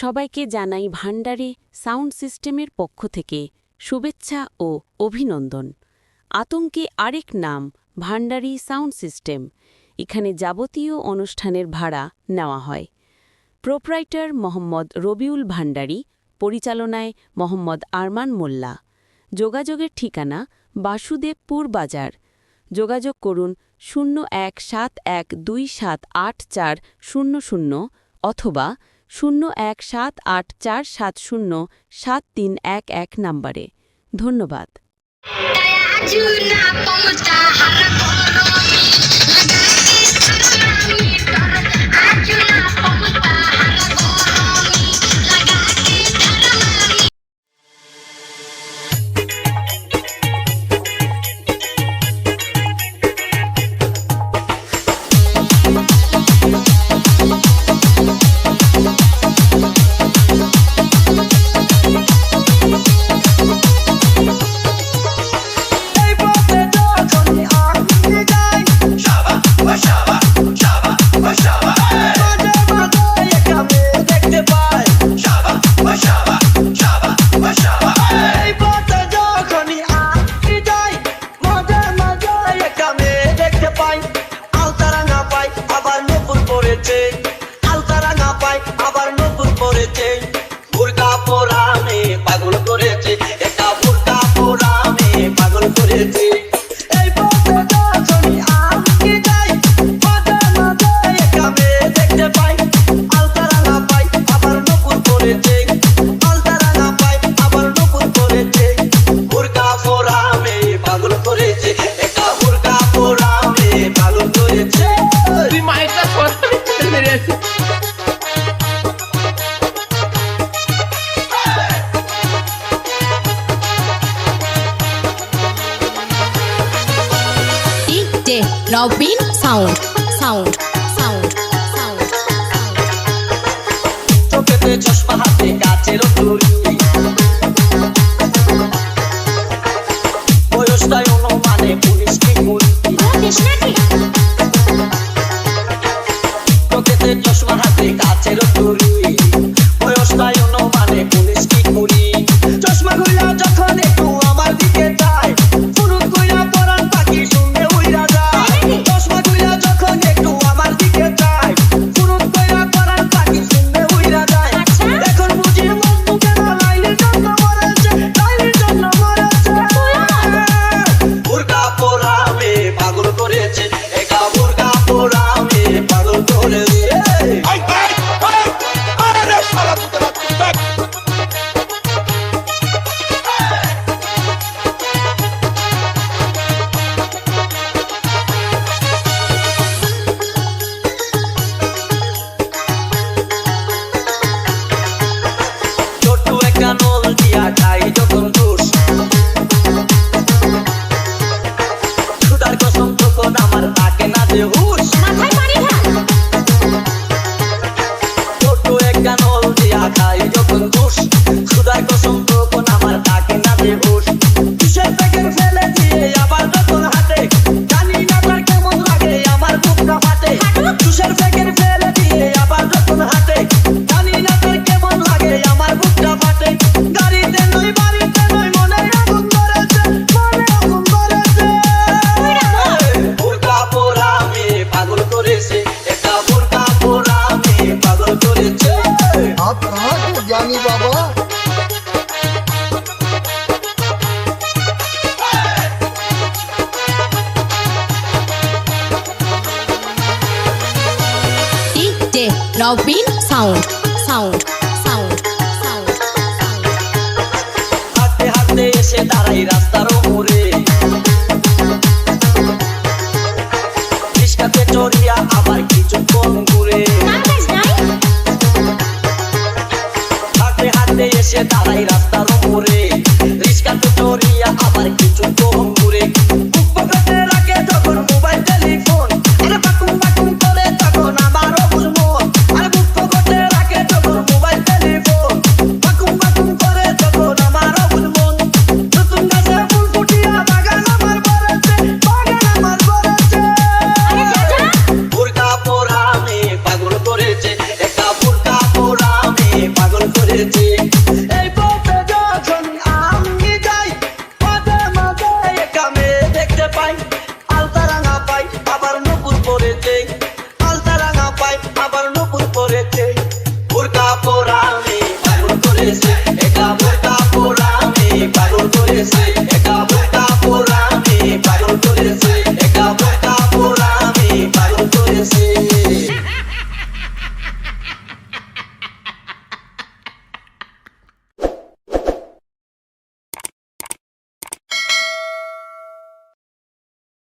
সবাইকে জানাই ভান্ডারী সাউন্ড সিস্টেমের পক্ষ থেকে শুভেচ্ছা ও অভিনন্দন। আতঙ্কে আরেক নাম ভান্ডারী সাউন্ড সিস্টেম। এখানে যাবতীয় অনুষ্ঠানের ভাড়া নেওয়া হয়। প্রোপ্রাইটার মোহাম্মদ রবিউল ভান্ডারী, পরিচালনায় মোহাম্মদ আরমান মোল্লা। যোগাযোগের ঠিকানা বাসুদেবপুর বাজার। যোগাযোগ করুন 0171278400 অথবা 017847073111 নম্বরে। ধন্যবাদ। Robin sound sound sound sound চোখেতে চশমা হাতে কাচের তুলি বয়সটাই অনুমানে পুলিশ কি মুলি চোখেতে চশমা হাতে কাচের তুলি বয়সটাই অনুমানে পুলিশ কি মুলি চশমা খুইলা যখন একটু আমার দিকে যায় ফুরুত কইরা পরান পাখি শুনে উইরা যায় চশমা খুইলা যখন একটু আমার দিকে যায় ফুরুত কইরা পরান পাখি শুনে উইরা যায় এখন বুঝি মন মুখে না লাইলির জন্য মরেছে বুরকা পরা মে পাগল করেছে একা বুরকা পরা মে পাগল করেছে নল দিয়া খাই যখন দোষ খুদার কসম তখন আমার থাকে না যে হুশ ছোট একটা নল দিয়া খাই যখন দোষ খুদার কসম তখন আমার থাকে না যে হুশ কিসের প্যাকেট ফেলে দিয়ে আবার যখন হাতে জানি না তার কেমন লাগে আমার বুকটা ফাটে কিসের প্যাকেট ফেলে দিয়ে আবার যখন হাতে জানি না তার কেমন লাগে আমার বুকটা ফাটে গাড়িতে নই বাড়িতে নই মনে আগুন ধরেছে বুরকা পরা মে পাগল করেছে এটা বুরকা পরা মে পাগল করেছে আপনাকে জানি বাবা Robin sound sound sound sound হাঁটতে হাঁটতে এসে দাঁড়াই রাস্তার মোড়ে রিস্কাতে চড়িয়া আবার কিছুক্ষণ ঘুরে হাঁটতে হাঁটতে এসে দাঁড়াই রাস্তার মোড়ে রিস্কাতে চড়িয়া আবার কিছুক্ষণ